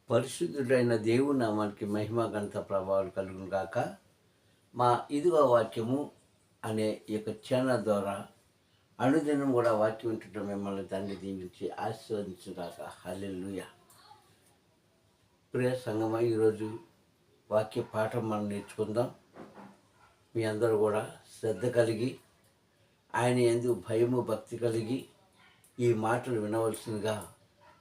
పరిశుద్ధుడైన దేవుని నామానికి మహిమ ఘనత ప్రభావాలు కలుగును గాక. మా ఇదిగో వాక్యము అనే ఈ యొక్క ఛానల్ ద్వారా అనుదినం కూడా వాక్యం వింటుంటే మిమ్మల్ని తండ్రి దీవించి ఆశీర్వదించుగాక. హల్లెలూయా. ప్రియ సంగమా, ఈరోజు వాక్య పాఠం మనం నేర్చుకుందాం. మీ అందరూ కూడా శ్రద్ధ కలిగి ఆయన యందు భయము భక్తి కలిగి ఈ మాటలు వినవలసిందిగా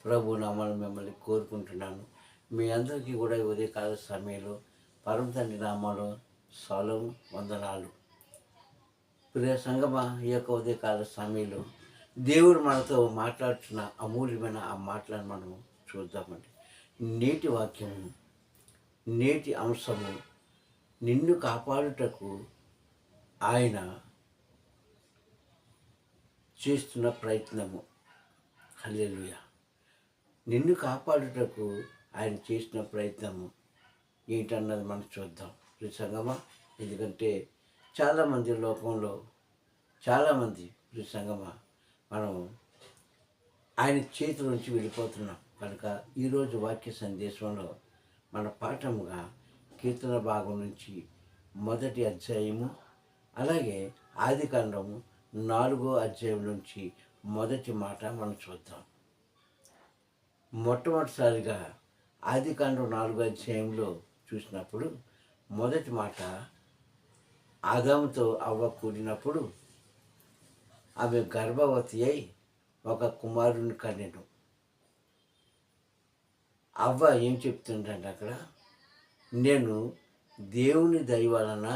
ప్రభు నామాలు మిమ్మల్ని కోరుకుంటున్నాను. మీ అందరికీ కూడా ఈ ఉదయకాల సమయంలో పరమ తండ్రి నామాలో సలాం వందనాలు. ప్రియ సంగమ, ఈ యొక్క ఉదయకాల సమయంలో దేవుడు మనతో మాట్లాడుతున్న అమూల్యమైన ఆ మాటలను మనం చూద్దామండి. నేటి వాక్యము, నేటి అంశము, నిన్ను కాపాడుటకు ఆయన చేస్తున్న ప్రయత్నము. హల్లెలూయా. నిన్ను కాపాడుటకు ఆయన చేసిన ప్రయత్నము ఏంటన్నది మనం చూద్దాం ప్రియ సంగమా. ఎందుకంటే చాలామంది లోకంలో చాలామంది ప్రియ సంగమా మనం ఆయన చేతుల నుంచి వెళ్ళిపోతున్నాం. కనుక ఈరోజు వాక్య సందేశంలో మన పాఠముగా కీర్తన భాగం నుంచి మొదటి అధ్యాయము, అలాగే ఆదికాండము 4వ అధ్యాయం నుంచి మొదటి మాట మనం చూద్దాం. మొట్టమొదటిసారిగా ఆదికాండం 4వ అధ్యాయంలో చూసినప్పుడు మొదటి మాట, ఆదాముతో అవ్వ కూడినప్పుడు ఆమె గర్భవతి అయి ఒక కుమారుని కనెను. అవ్వ ఏం చెప్తుందంటే అక్కడ, నేను దేవుని దయ వలన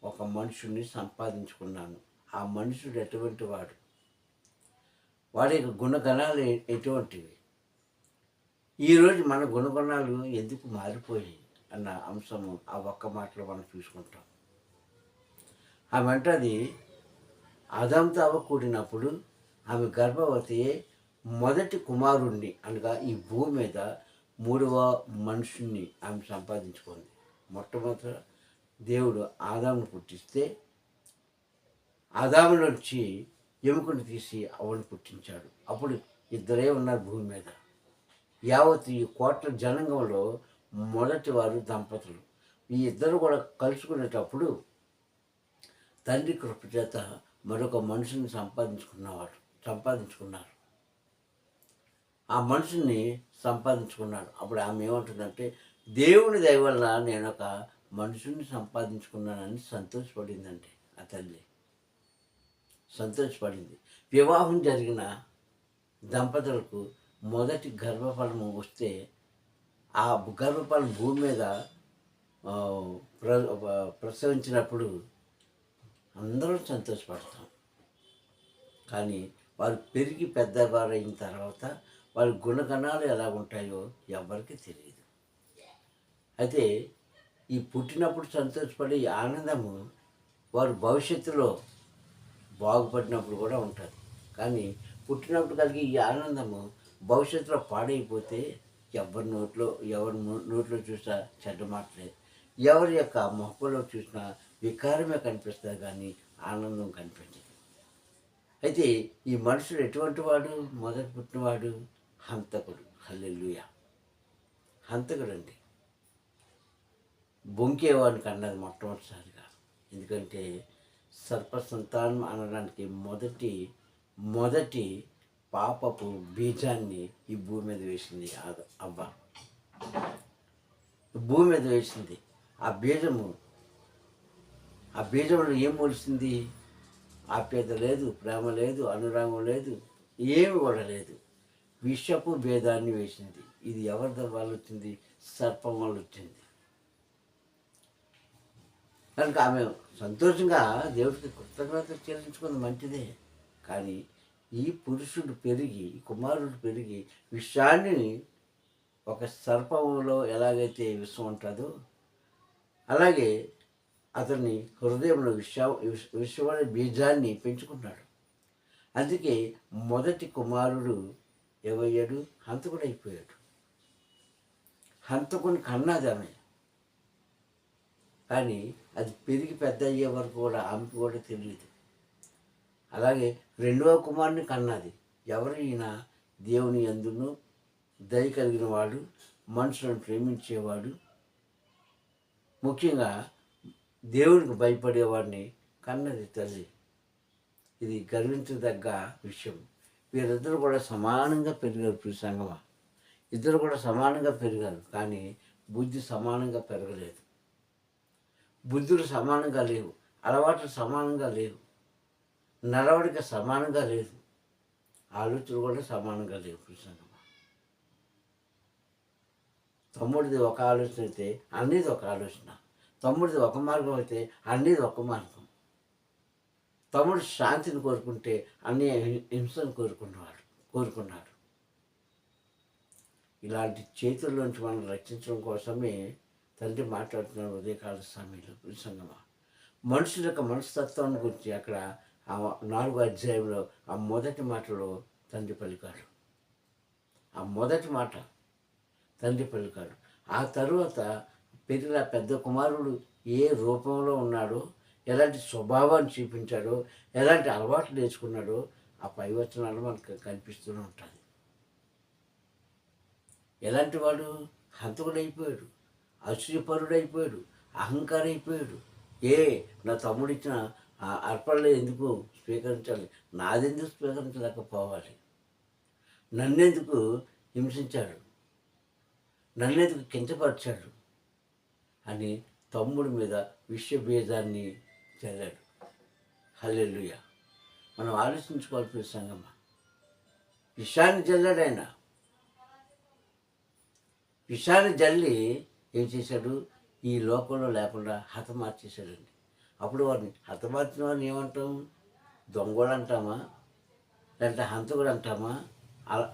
ఒక మనుషుడిని సంపాదించుకున్నాను. ఆ మనుషుడు ఎటువంటి వాడు, వాడి యొక్క గుణగణాలు ఎటువంటివి, ఈరోజు మన గుణగణాలు ఎందుకు మారిపోయాయి అన్న అంశము ఆ ఒక్క మాటలో మనం చూసుకుంటాం. ఆమె అంటది, ఆదాముతో అవ్వ కూడినప్పుడు ఆమె గర్భవతి మొదటి కుమారుణ్ణి, అనగా ఈ భూమి మీద 3వ మనుషుణ్ణి ఆమె సంపాదించుకుంది. మొట్టమొదట దేవుడు ఆదామును పుట్టిస్తే ఆదాము నుంచి ఎముకను తీసి అవ్వను పుట్టించాడు. అప్పుడు ఇద్దరే ఉన్నారు భూమి మీద. యావత్ ఈ కోట్ల జనాంగంలో మొదటి వారు దంపతులు. ఈ ఇద్దరు కూడా కలుసుకునేటప్పుడు తండ్రి కృప చేత మరొక మనుషుని సంపాదించుకున్నారు. ఆ మనుషుని సంపాదించుకున్నాడు. అప్పుడు ఆమె ఏమంటుందంటే, దేవుని దయ వల్ల నేను ఒక మనుషుని సంపాదించుకున్నానని సంతోషపడిందంటే ఆ తల్లి సంతోషపడింది. వివాహం జరిగిన దంపతులకు మొదటి గర్భఫలము వస్తే ఆ గర్భఫలం భూమి మీద ప్రసవించినప్పుడు అందరూ సంతోషపడతాం. కానీ వారు పెరిగి పెద్దవారైన తర్వాత వారి గుణగణాలు ఎలా ఉంటాయో ఎవరికి తెలియదు. అయితే ఈ పుట్టినప్పుడు సంతోషపడే ఆనందము వారు భవిష్యత్తులో బాగుపడినప్పుడు కూడా ఉంటుంది. కానీ పుట్టినప్పుడు కలిగే ఈ ఆనందము భవిష్యత్తులో పాడైపోతే ఎవరి నోట్లో చూసినా చెడ్డ మాటలే, ఎవరి యొక్క మొక్కలో చూసినా వికారమే కనిపిస్తుంది, కానీ ఆనందం కనిపించదు. అయితే ఈ మనుషుడు ఎటువంటి వాడు? మొదటి పుట్టినవాడు హంతకుడు. హల్లెలూయా. హంతకుడు అండి, బొంకేవాడికి అన్నది మొట్టమొదటిసారిగా. ఎందుకంటే సర్పసంతానం అనడానికి మొదటి పాపపు బీజాన్ని ఈ భూమి మీద వేసింది అవ్వ. భూమి మీద వేసింది. ఆ బీజంలో ఏం మొలిసింది? ఆప్యాయత లేదు, ప్రేమ లేదు, అనురాగం లేదు, ఏమి కూడా లేదు. విషపు భేదాన్ని వేసింది. ఇది ఎవరి వల్ల వచ్చింది? సర్పం వల్ల వచ్చింది. కనుక ఆమె సంతోషంగా దేవుడికి కృతజ్ఞత చెల్లించుకుంది, మంచిదే. కానీ ఈ పురుషుడు పెరిగి, కుమారుడు పెరిగి విషాన్ని, ఒక సర్పంలో ఎలాగైతే విషం ఉంటుందో అలాగే అతన్ని హృదయంలో విషమైన బీజాన్ని పెంచుకున్నాడు. అందుకే మొదటి కుమారుడు ఏమయ్యాడు? హంతకుడు అయిపోయాడు. హంతకుని కన్నది ఆమె. కానీ అది పెరిగి పెద్ద అయ్యే వరకు కూడా ఆమెకు కూడా తెలియదు. అలాగే 2వ కుమారుని కన్నది. ఎవరు ఈయన? దేవుని యందును దయ కలిగిన వాడు, మనుషులను ప్రేమించేవాడు, ముఖ్యంగా దేవునికి భయపడేవాడిని కన్నది తల్లి. ఇది గర్వించదగ్గ విషయం. వీరిద్దరు కూడా సమానంగా పెరిగారు. ప్రియ సంగమా, ఇద్దరు కూడా సమానంగా పెరిగారు, కానీ బుద్ధి సమానంగా పెరగలేదు. బుద్ధులు సమానంగా లేవు, అలవాట్లు సమానంగా లేవు, నడవడిక సమానంగా లేదు, ఆలోచనలు కూడా సమానంగా లేవు. ప్రియ సంగమా, తమ్ముడిది ఒక ఆలోచన అయితే అన్నిది ఒక ఆలోచన, తమ్ముడిది ఒక మార్గం అయితే అన్నిది ఒక మార్గం. తమ్ముడు శాంతిని కోరుకుంటే అన్ని హింసను కోరుకున్నాడు. ఇలాంటి చేతుల్లోంచి మనం రక్షించడం కోసమే తండ్రి మాట్లాడుతున్నాడు ఉదయకాల సమయంలో. సంగమా, మనుషుల యొక్క మనస్తత్వాన్ని గురించి అక్కడ ఆ 4వ అధ్యాయంలో ఆ మొదటి మాటలో తండ్రి పలికాడు. ఆ మొదటి మాట తండ్రి పలికాడు. ఆ తరువాత పెరిగిన పెద్ద కుమారుడు ఏ రూపంలో ఉన్నాడో, ఎలాంటి స్వభావాన్ని చూపించాడో, ఎలాంటి అలవాట్లు నేర్చుకున్నాడో ఆ పై వచనాలు మనకు కనిపిస్తూనే ఉంటుంది. ఎలాంటి వాడు? హంతకుడైపోయాడు, అసూయపరుడైపోయాడు, అహంకారం అయిపోయాడు. నా తమ్ముడిచ్చిన అర్పణలు ఎందుకు స్వీకరించాలి, నాదెందుకు స్వీకరించలేకపోవాలి, నన్నెందుకు హింసించాడు, నన్నెందుకు కించపరిచాడు అని తమ్ముడి మీద విషభేదాన్ని చల్లాడు. హల్లెలూయా. మనం ఆలోచించుకోవాలి సంగమా, విషాన్ని చల్లాడు ఆయన. విషాన్ని జల్లి ఏం చేశాడు? ఈ లోకంలో లేకుండా హతమార్చేశాడండి. అప్పుడు వారిని హతమార్చిన వారిని ఏమంటాం? దొంగలు అంటామా, లేదంటే హంతకుడు అంటామా,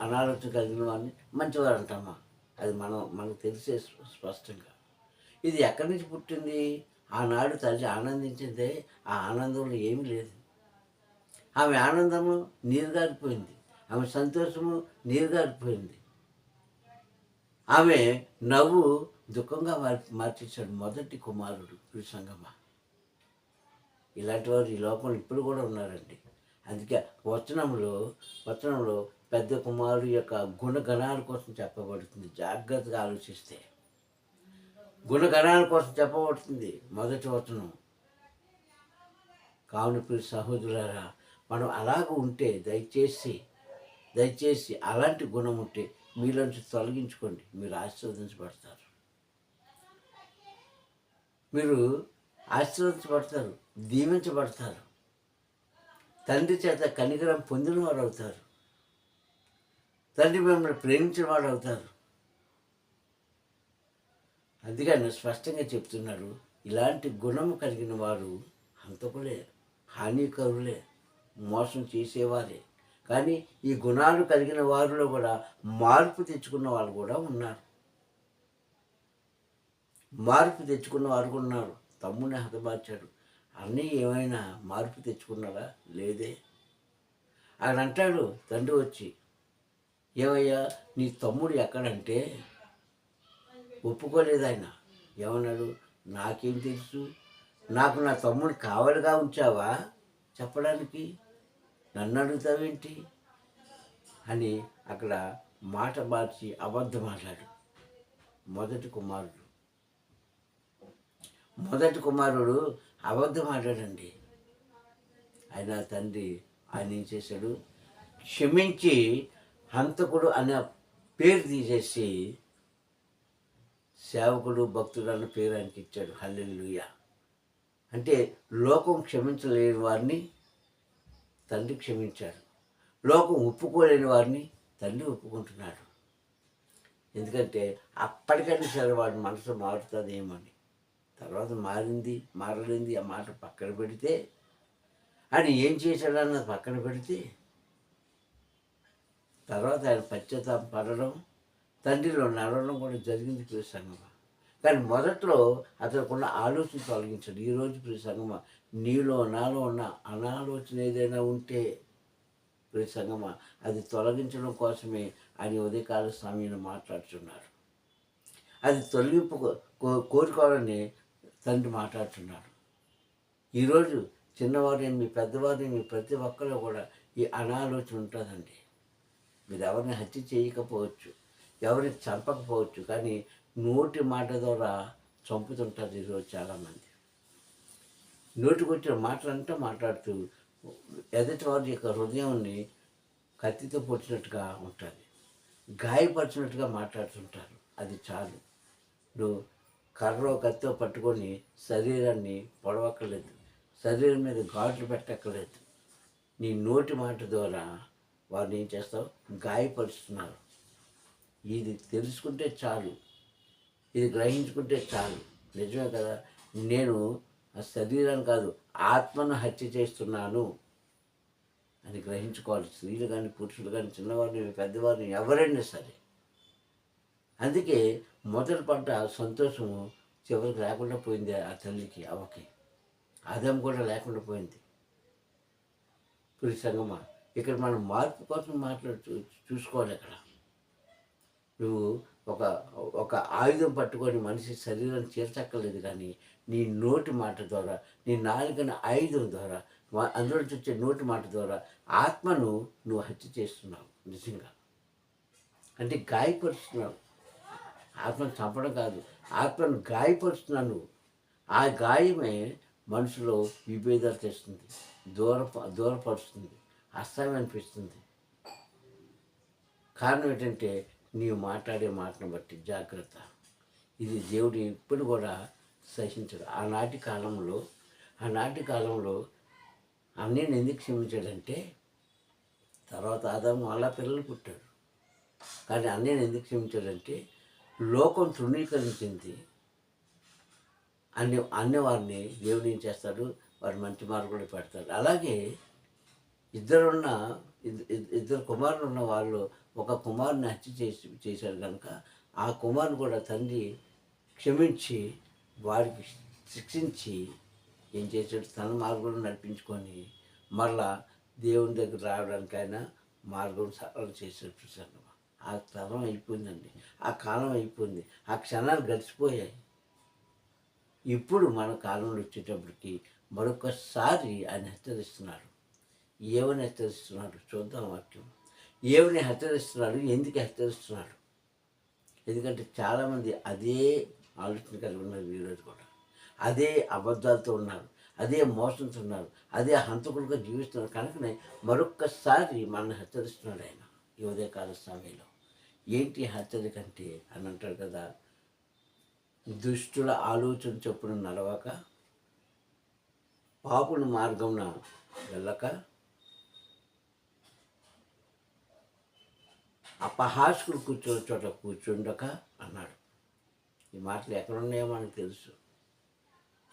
అనాలోచన కలిగిన వారిని మంచివారు అంటామా? అది మనకు తెలిసే స్పష్టంగా. ఇది ఎక్కడి నుంచి పుట్టింది? ఆనాడు తల్లి ఆనందించిందే, ఆ ఆనందంలో ఏమీ లేదు. ఆమె ఆనందము నీరుగారిపోయింది, ఆమె సంతోషము నీరుగారిపోయింది, ఆమె నవ్వు దుఃఖంగా మార్చేశాడు మొదటి కుమారుడు. ఈ సంగమా, ఇలాంటి వారు ఈ లోకంలో ఇప్పుడు కూడా ఉన్నారండి. అందుకే వచనంలో పెద్ద కుమారుడు యొక్క గుణగణాల కోసం చెప్పబడుతుంది. జాగ్రత్తగా ఆలోచిస్తే గుణగణాల కోసం చెప్పబడుతుంది మొదటి వచనం. కావున ప్రియ సహోదరులారా, మనం అలాగ ఉంటే దయచేసి అలాంటి గుణం ఉంటే మీలోంచి తొలగించుకోండి. మీరు ఆశీర్వదించబడతారు, దీవించబడతారు, తండ్రి చేత కనికరం పొందిన వారు అవుతారు, తండ్రి మిమ్మల్ని ప్రేమించిన వాడు అవుతారు. అందుకని స్పష్టంగా చెప్తున్నాడు, ఇలాంటి గుణము కలిగిన వారు హంతకులే, హానికరులే, మోసం చేసేవారే. కానీ ఈ గుణాలు కలిగిన వారిలో కూడా మార్పు తెచ్చుకున్న వాళ్ళు కూడా ఉన్నారు. తమ్ముడిని హతమార్చాడు, అన్నీ ఏమైనా మార్పు తెచ్చుకున్నారా? లేదే. ఆయన అంటాడు తండ్రి వచ్చి, ఏమయ్యా నీ తమ్ముడు ఎక్కడంటే ఒప్పుకోలేదు ఆయన. ఏమన్నాడు? నాకేం తెలుసు, నాకు నా తమ్ముడు కావలిగా ఉంచావా చెప్పడానికి, నన్ను అడుగుతావేంటి అని అక్కడ మాట మార్చి అబద్ధం ఆడాడు మొదటి కుమారుడు అబద్ధం ఆడాడండి. ఆయన తండ్రి ఆయన ఏం చేశాడు? క్షమించి హంతకుడు అనే పేరు తీసేసి సేవకుడు, భక్తుడు అన్న పేరు ఆయనకి ఇచ్చాడు. హల్లెలూయా. అంటే లోకం క్షమించలేని వారిని తండ్రి క్షమించాడు, లోకం ఒప్పుకోలేని వారిని తండ్రి ఒప్పుకుంటున్నాడు. ఎందుకంటే అప్పటికైనా సరే వాడి మనసు మారుతుందేమని. తర్వాత మారలేంది ఆ మాట పక్కన పెడితే, ఆయన ఏం చేశాడన్నది పక్కన పెడితే, తర్వాత ఆయన పశ్చాత్తాపం పడడం, తండ్రిలో నడవడం కూడా జరిగింది ప్రియ సంగమా. కానీ మొదట్లో అతనుకున్న ఆలోచన తొలగించాడు. ఈరోజు ప్రియ సంగమా, నాలో ఉన్న అనాలోచన ఏదైనా ఉంటే ప్రియ సంగమా, అది తొలగించడం కోసమే ఆయన ఉదయకాల సమయంలో మాట్లాడుతున్నాడు. అది తొలగింపు కోరుకోవాలని తండ్రి మాట్లాడుతున్నాడు. ఈరోజు చిన్నవారిని, మీ పెద్దవారిని, మీ ప్రతి ఒక్కరు కూడా ఈ అనాలోచన ఉంటుందండి. మీరు ఎవరిని హత్య చేయకపోవచ్చు, ఎవరికి చంపకపోవచ్చు, కానీ నోటి మాట ద్వారా చంపుతుంటారు ఈరోజు చాలామంది. నోటికొచ్చిన మాటలంతా మాట్లాడుతూ ఎదుటి వారి యొక్క హృదయాన్ని కత్తితో పొడిచినట్టుగా ఉంటుంది, గాయపరిచినట్టుగా మాట్లాడుతుంటారు. అది చాలు. నువ్వు కర్రో కత్తో పట్టుకొని శరీరాన్ని పొడవక్కర్లేదు, శరీరం మీద ఘాట్లు పెట్టక్కర్లేదు. నీ నోటి మాట ద్వారా వారిని ఏం చేస్తావు? గాయపరుస్తున్నారు. ఇది తెలుసుకుంటే చాలు, ఇది గ్రహించుకుంటే చాలు. నిజమే కదా, నేను ఆ శరీరాన్ని కాదు ఆత్మను హత్య చేస్తున్నాను అని గ్రహించుకోవాలి. స్త్రీలు కానీ పురుషులు కానీ చిన్నవారిని పెద్దవారిని ఎవరైనా సరే. అందుకే మొదలు పడ్డ సంతోషము చివరికి లేకుండా పోయింది ఆ తల్లికి, అవ్వకి. ఆదాం కూడా లేకుండా పోయింది. పురుష సంగమా, ఇక్కడ మనం మార్పు కోసం చూసుకోవాలి. ఇక్కడ నువ్వు ఒక ఒక ఆయుధం పట్టుకొని మనిషి శరీరం చేర్చక్కర్లేదు, కానీ నీ నోటి మాట ద్వారా, నీ నాలుకని ఆయుధం ద్వారా, అందులో నుంచి వచ్చే నోటి మాట ద్వారా ఆత్మను నువ్వు హత్య చేస్తున్నావు. నిజంగా అంటే గాయపరుస్తున్నావు. ఆత్మను చంపడం కాదు, ఆత్మను గాయపరుస్తున్నావు నువ్వు. ఆ గాయమే మనసులో విభేదాలు తెస్తుంది, దూరపరుస్తుంది, అసహ్యం అనిపిస్తుంది. కారణం ఏంటంటే నీవు మాట్లాడే మాటను బట్టి జాగ్రత్త. ఇది దేవుడు ఎప్పుడు కూడా సహించడు. ఆనాటి కాలంలో అన్నయ్యను ఎందుకు క్షమించాడంటే, తర్వాత ఆదాము అలా పిల్లలు పుట్టాడు. కానీ అన్నయ్యను ఎందుకు క్షమించాడంటే, లోకం తృణీకరించింది అన్నవారిని దేవుడు ఏం చేస్తాడు? వారు మంచి మార్గంలో పెడతాడు. అలాగే ఇద్దరు కుమారులు ఉన్న వాళ్ళు ఒక కుమారుని హత్య చేశారు కనుక ఆ కుమారుని కూడా తండ్రి క్షమించి వారికి శిక్షించి ఏం చేశాడు? తన మార్గంలో నడిపించుకొని మళ్ళా దేవుని దగ్గర రావడానికైనా మార్గం సరళం చేశాడు. చూశాను. ఆ తరం అయిపోయిందండి, ఆ కాలం అయిపోయింది, ఆ క్షణాలు గడిచిపోయాయి. ఇప్పుడు మన కాలంలో వచ్చేటప్పటికి మరొకసారి ఆయన హెచ్చరిస్తున్నాడు. ఏమని హెచ్చరిస్తున్నాడు చూద్దాం వాక్యం. ఏమని హెచ్చరిస్తున్నాడు, ఎందుకు హెచ్చరిస్తున్నాడు? ఎందుకంటే చాలామంది అదే ఆలోచన కలిగి ఉన్నారు ఈరోజు కూడా. అదే అబద్ధాలతో ఉన్నారు, అదే మోసంతో ఉన్నారు, అదే హంతకులుగా జీవిస్తున్నారు. కనుకనే మరొక్కసారి మనల్ని హెచ్చరిస్తున్నాడు ఆయన ఈ ఉదయకాల సమయంలో. ఏంటి హెచ్చరిక అంటే అని అంటాడు కదా, దుష్టుల ఆలోచన చొప్పున నడవక, పాపుల మార్గంన వెళ్ళక, అపహాస్కులు కూర్చొని చోట కూర్చుండక అన్నాడు. ఈ మాటలు ఎక్కడున్నాయో మనకు తెలుసు.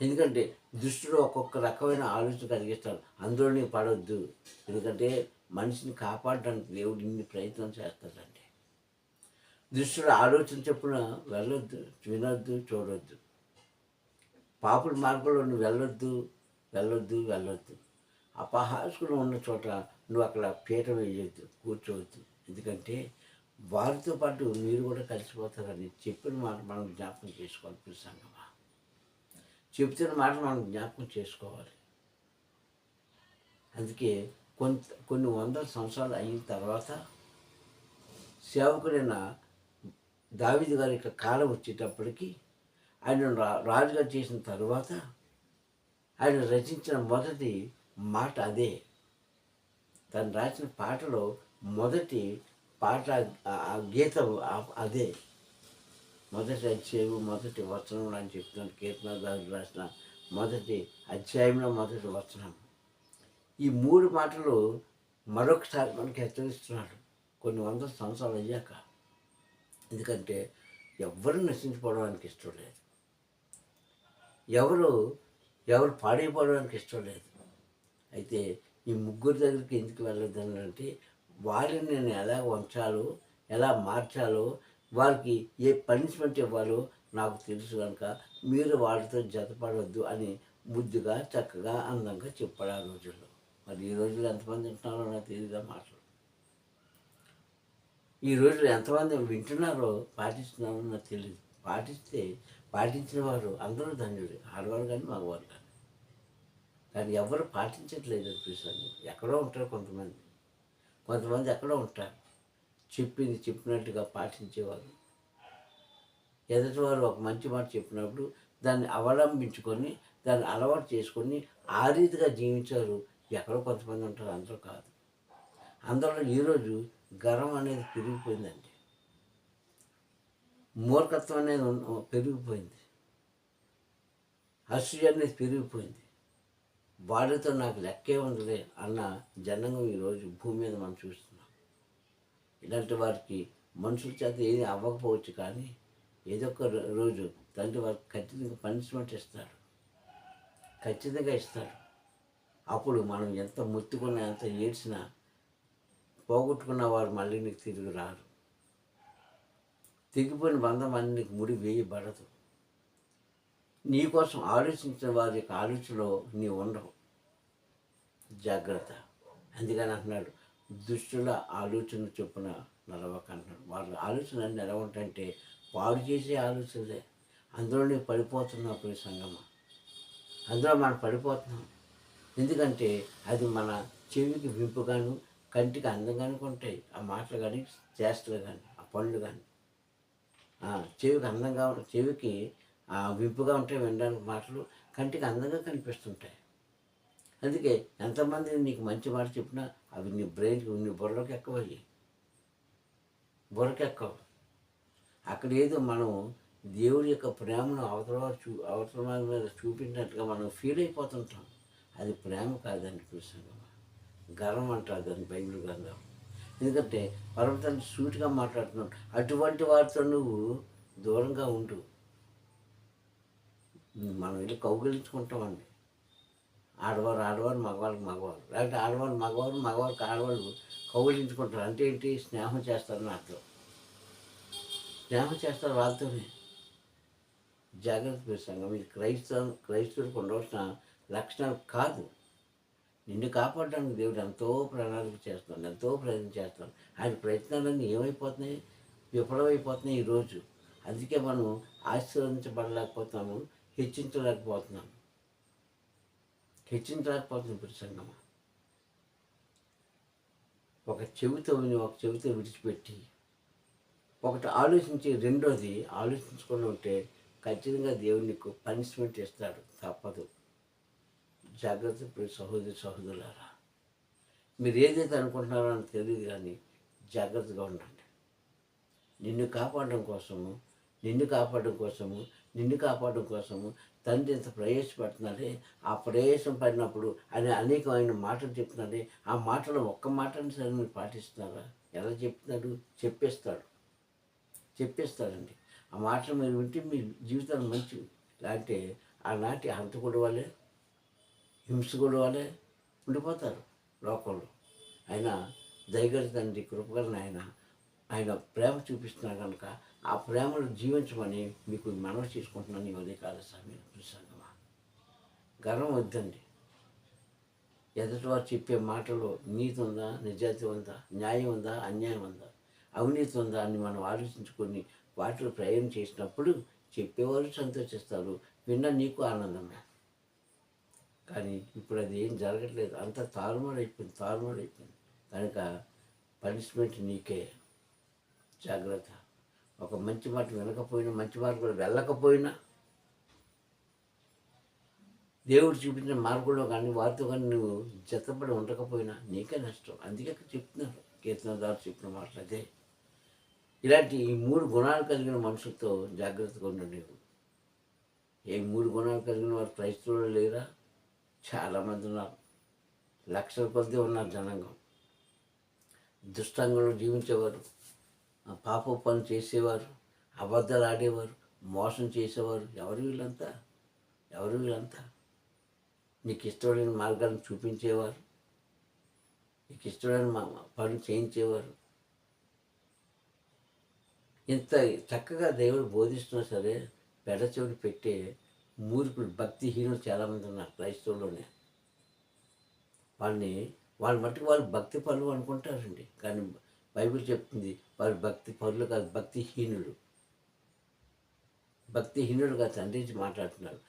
ఎందుకంటే దుష్టుడు ఒక్కొక్క రకమైన ఆలోచన కలిగిస్తాడు. అందులోనే పడవద్దు. ఎందుకంటే మనిషిని కాపాడడానికి దేవుడు ఇన్ని ప్రయత్నం చేస్తాడంటే. దుష్టుడు ఆలోచన చెప్పున వెళ్ళొద్దు, వినొద్దు, చూడొద్దు. పాపుల మార్గంలో నువ్వు వెళ్ళొద్దు. అపహాస్కులు ఉన్న చోట నువ్వు అక్కడ పీట వేయొద్దు, కూర్చోవద్దు. ఎందుకంటే వారితో పాటు మీరు కూడా కలిసిపోతారని చెప్పిన మాట మనం జ్ఞాపకం చేసుకోవాలి. ప్రసంగమా, చెప్తున్న మాట మనం జ్ఞాపకం చేసుకోవాలి. అందుకే కొన్ని వందల సంవత్సరాలు అయిన తర్వాత సేవకుడైన దావీదు గారి యొక్క కాలం వచ్చేటప్పటికి, ఆయన రాజుగా చేసిన తర్వాత ఆయన రచించిన మొదటి మాట అదే. తను రాసిన పాటలో మొదటి పాట గీతం అదే. మొదటి అధ్యాయం మొదటి వచనం అని చెప్తున్నాను. కీర్తనదారుడు రాసిన మొదటి అధ్యాయంలో మొదటి వచనం. ఈ 3 మాటలు మరొకసారి మనకి హెచ్చరిస్తున్నాడు కొన్ని వందల సంవత్సరాలు అయ్యాక. ఎందుకంటే ఎవరు నశించిపోవడానికి ఇష్టం లేదు, ఎవరు పాడైపోవడానికి ఇష్టం లేదు. అయితే ఈ ముగ్గురు దగ్గరికి ఎందుకు వెళ్ళొద్దని అంటే, వారిని నేను ఎలా వంచాలో, ఎలా మార్చాలో, వారికి ఏ పనిష్మెంట్ ఇవ్వాలో నాకు తెలుసు కనుక మీరు వాటితో జతపడవద్దు అని ముద్దుగా, చక్కగా, అందంగా చెప్పాడు ఆ రోజుల్లో. మరి ఈ రోజుల్లో ఎంతమంది వింటున్నారో నాకు తెలియదా మాటలు. ఈ రోజుల్లో ఎంతమంది వింటున్నారో, పాటిస్తున్నారో నాకు తెలియదు. పాటించిన వారు అందరూ ధన్యుడు, ఆడవారు కానీ మగవారు కానీ. కానీ ఎవరు పాటించట్లేదు అనిపిస్తుంది. ఎక్కడో ఉంటారు కొంతమంది ఎక్కడో ఉంటారు. చెప్పింది చెప్పినట్టుగా పాటించేవారు. ఎదుటివారు ఒక మంచి మాట చెప్పినప్పుడు దాన్ని అవలంబించుకొని, దాన్ని అలవాటు చేసుకొని ఆ రీతిగా జీవించారు. ఎక్కడో కొంతమంది ఉంటారు, అందరూ కాదు. అందులో ఈరోజు గర్వం అనేది పెరిగిపోయిందండి. మూర్ఖత్వం అనేది పెరిగిపోయింది. అసూయ అనేది పెరిగిపోయింది. వాడితో నాకు లెక్కే ఉండలే అన్న జనంగం ఈరోజు భూమి మీద మనం చూస్తున్నాం. ఇలాంటి వారికి మనుషుల చేత ఏది అవ్వకపోవచ్చు, కానీ ఏదో ఒక రోజు తండ్రి వారికి ఖచ్చితంగా పనిష్మెంట్ ఇస్తాడు, ఖచ్చితంగా ఇస్తాడు. అప్పుడు మనం ఎంత మొత్తుకున్నా, ఎంత ఏడ్చినా, పోగొట్టుకున్న వారు మళ్ళీ నీకు తిరిగి రారు. తెగిపోయిన బంధం అన్ని నీకు ముడి వేయబడదు. నీకోసం ఆలోచించిన వారి యొక్క ఆలోచనలో నీవు ఉండవు. జాగ్రత్త. అందుకని అంటున్నాడు, దుష్టుల ఆలోచన చొప్పున నడవక అంటున్నాడు. వాళ్ళ ఆలోచన అన్నీ ఎలా ఉంటాయంటే పాడు చేసే ఆలోచనలే. అందులో నీవు పడిపోతున్నావు ప్రియ సంగమా. అందులో మనం పడిపోతున్నాం. ఎందుకంటే అది మన చెవికి వింపుగాను, కంటికి అందంగాను ఉంటాయి ఆ మాటలు కానీ, చేష్టలు కానీ, ఆ పనులు కానీ. చెవికి అందంగా, చెవికి వింపుగా ఉంటాయి వినడానికి మాటలు, కంటికి అందంగా కనిపిస్తుంటాయి. అందుకే ఎంతమంది నీకు మంచి మాట చెప్పినా అవి నీ బ్రెయిన్కి, నీ బుర్రలోకి ఎక్కవయ్యి, బుర్రకి ఎక్కవు. అక్కడ ఏదో మనం దేవుడి యొక్క ప్రేమను అవతల మీద చూపించినట్టుగా మనం ఫీల్ అయిపోతుంటాం. అది ప్రేమ కాదని చూసాను. గర్వం అంటారు దాన్ని బైబిల్ గ్రంథం. ఎందుకంటే పరమతండ్రి సూటిగా మాట్లాడుతున్నాడు. అటువంటి వారితో నువ్వు దూరంగా ఉండు. మనం వెళ్ళి కౌగిలించుకుంటామండి. ఆడవారు మగవారు, లేకపోతే మగవారికి ఆడవాళ్ళు కౌగిలించుకుంటారు. అంటే ఏంటి? స్నేహం చేస్తారని అర్థం. స్నేహం చేస్తారు వాళ్ళతోనే. జాగ్రత్త సంఘం. ఇది క్రైస్తవులకు ఉండవలసిన లక్షణాలు కాదు. నిన్ను కాపాడడానికి దేవుడు ఎంతో ప్రణాళిక చేస్తున్నాడు, ఎంతో ప్రయత్నం చేస్తున్నాడు. ఆయన ప్రయత్నాలన్నీ ఏమైపోతున్నాయి? విఫలమైపోతున్నాయి ఈరోజు. అందుకే మనం ఆశీర్వదించబడలేకపోతున్నాము, హెచ్చించలేకపోతున్నాం ఇప్పుడు సంగమ. ఒక చెవితో విని ఒక చెవితో విడిచిపెట్టి ఒకటి ఆలోచించి రెండోది ఆలోచించుకొని ఉంటే ఖచ్చితంగా దేవుడు నీకు పనిష్మెంట్ ఇస్తాడు, తప్పదు. జాగ్రత్త సహోదరులారా. మీరు ఏదైతే అనుకుంటున్నారో అని తెలియదు, కానీ జాగ్రత్తగా ఉండండి. నిన్ను కాపాడడం కోసము తండ్రి ఎంత ప్రయాసపడుతున్నాడే. ఆ ప్రయాసం పడినప్పుడు ఆయన అనేకమైన మాటలు చెప్తున్నాడే. ఆ మాటలో ఒక్క మాటని సరే మీరు పాటిస్తున్నారా? ఎలా చెప్తున్నాడు? చెప్పేస్తాడండి. ఆ మాటలు మీరు వింటే మీ జీవితాలు మంచివి. లేదంటే ఆనాటి హంతకుడు వల్లే, హింసకుడు వల్లే ఉండిపోతారు లోకంలో. ఆయన దయగల తండ్రి, కృపగల ఆయన ప్రేమ చూపిస్తున్నారు కనుక ఆ ప్రేమను జీవించమని మీకు మనవి చేసుకుంటున్నాను. ఈ ఉదయకాల సమయం సంగమా. గర్వం వద్దండి. ఎదుటివారు చెప్పే మాటలో నీతి ఉందా, నిజాయితీ ఉందా, న్యాయం ఉందా, అన్యాయం ఉందా, అవినీతి ఉందా అని మనం ఆలోచించుకొని వాటిలో ప్రయాణం చేసినప్పుడు చెప్పేవారు సంతోషిస్తారు, విన్నా నీకు ఆనందమే. కానీ ఇప్పుడు అది ఏం జరగట్లేదు. అంతా తారుమారైపోయింది. కనుక పనిష్మెంట్ నీకే. జాగ్రత్త. ఒక మంచి మాట వినకపోయినా, మంచి మాట కూడా వెళ్ళకపోయినా, దేవుడు చూపించిన మార్గంలో కానీ వారితో కానీ నువ్వు జతపడి ఉండకపోయినా నీకే నష్టం. అందుకే చెప్తున్నారు కీర్తనదారు చెప్పిన మాటలు అదే. ఇలాంటి ఈ 3 గుణాలు కలిగిన మనుషులతో జాగ్రత్తగా ఉండండి. ఏ 3 గుణాలు కలిగిన వారు క్రైస్తవులు లేరా? చాలామంది ఉన్నారు. లక్షల కొద్ది ఉన్నారు జనాంగం. దుష్టంగంలో జీవించేవారు, పాప పనులు చేసేవారు, అబద్ధాలు ఆడేవారు, మోసం చేసేవారు. ఎవరు వీళ్ళంతా? నీకు ఇష్టమైన మార్గాలను చూపించేవారు, నీకు ఇష్టమైన పనులు చేయించేవారు. ఇంత చక్కగా దేవుడు బోధిస్తున్నా సరే పెడచెవిని పెట్టే మూర్ఖులు, భక్తిహీనులు చాలామంది ఉన్నారు క్రైస్తవుల్లోనే. వాళ్ళ మట్టుకు వాళ్ళు భక్తి పనులు అనుకుంటారండి. కానీ బైబిల్ చెప్తుంది వారు భక్తి పనులు కాదు, భక్తిహీనులుగా తండ్రించి మాట్లాడుతున్నారు.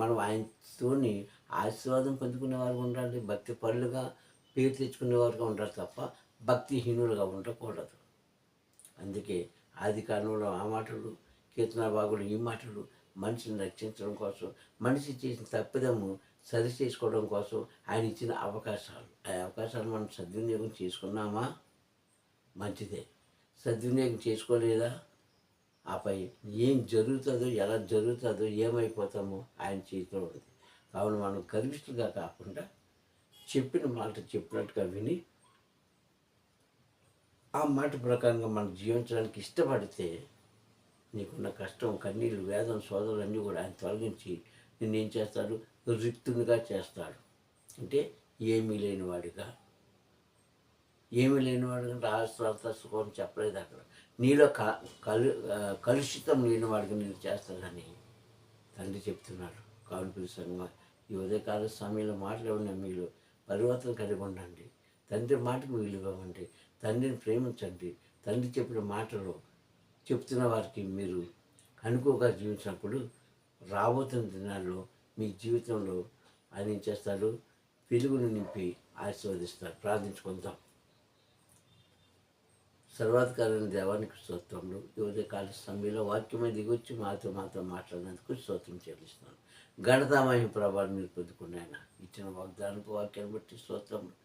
మనం ఆయనతోని ఆశీర్వాదం పొందుకునే వారు ఉండాలి, భక్తి పనులుగా పేరు తెచ్చుకునే వారుగా ఉండాలి తప్ప భక్తిహీనులుగా ఉండకూడదు. అందుకే ఆది కాలంలో ఆ మాటలు, కీర్తన భాగులు ఈ మాటలు మనిషిని రక్షించడం కోసం, మనిషి చేసిన తప్పిదము సరి చేసుకోవడం కోసం ఆయన ఇచ్చిన అవకాశాలు. ఆ అవకాశాలు మనం సద్వినియోగం చేసుకున్నామా? మంచిదే. సద్వినియోగం చేసుకోలేదా? ఆపై ఏం జరుగుతుందో, ఎలా జరుగుతుందో, ఏమైపోతామో ఆయన చేతిలో ఉంది. కావున మనం గర్విష్ఠులుగా కాకుండా చెప్పిన మాట చెప్పినట్టుగా విని ఆ మాట ప్రకారంగా మనం జీవించడానికి ఇష్టపడితే నీకున్న కష్టం, కన్నీళ్ళు, వేదన, శోధనలు అన్నీ కూడా ఆయన తొలగించి నిన్నేం చేస్తాడు? రిక్తునిగా చేస్తాడు. అంటే ఏమీ లేనివాడిగా. ఏమీ లేనివాడిగా రాష్ట్రాలతో సుఖం చెప్పలేదు అక్కడ. నీలో కలుషితం లేనివాడిగా నేను చేస్తానని తండ్రి చెప్తున్నాడు. కావున పిలుసంగా ఈ ఉదయకాల సమయంలో మాట్లాడిన మీరు పరివర్తన కలిగి ఉండండి. తండ్రి మాటకు విలువండి. తండ్రిని ప్రేమించండి. తండ్రి చెప్పిన మాటలు చెప్తున్న వారికి మీరు అనుకోగా జీవించినప్పుడు రాబోతున్న దినాల్లో మీ జీవితంలో ఆయన ఏం చేస్తాడు? వెలుగును నింపి ఆశీర్వదిస్తాడు. ప్రార్థించుకుందాం. సర్వాధికారైన దేవానికి స్తోత్రములు. ఈ ఉదయకాల సమయంలో వాక్యమే దిగొచ్చి మాతో మాట్లాడినందుకు స్తోత్రం చెల్లిస్తున్నాను. ఘనతామహిమ ప్రభావం మీరు పొందుకున్నాయన ఇచ్చిన వాగ్దానపు వాక్యాన్ని బట్టి స్తోత్రములు.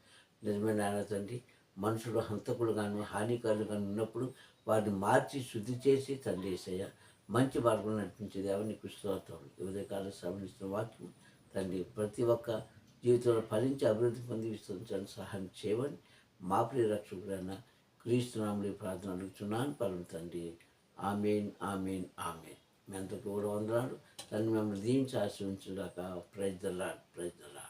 నిజమైన ఆయన తండ్రి, మనుషులు హంతకులుగాను హానికారులుగాను ఉన్నప్పుడు వారిని మార్చి శుద్ధి చేసి తండ్రి యేసయ్య మంచి మార్గంలో నడిపించే దేవానికి స్తోత్రములు. ఈ ఉదయకాల సమయం వాక్యం తండ్రి ప్రతి ఒక్క జీవితంలో ఫలించి అభివృద్ధి పొంది విస్తరించడానికి సహాయం చేయమని మా ప్రియ రక్షకుడైన క్రీస్తు నామములో ప్రార్థన అడుగుతున్నాను పరమ తండ్రి. ఆమేన్, ఆమేన్, ఆమేన్. మీ అంతకు కూడా వందనాలు. తను మిమ్మల్ని దీవించి ఆశీర్వించుగాక. Praise the Lord, praise the lord.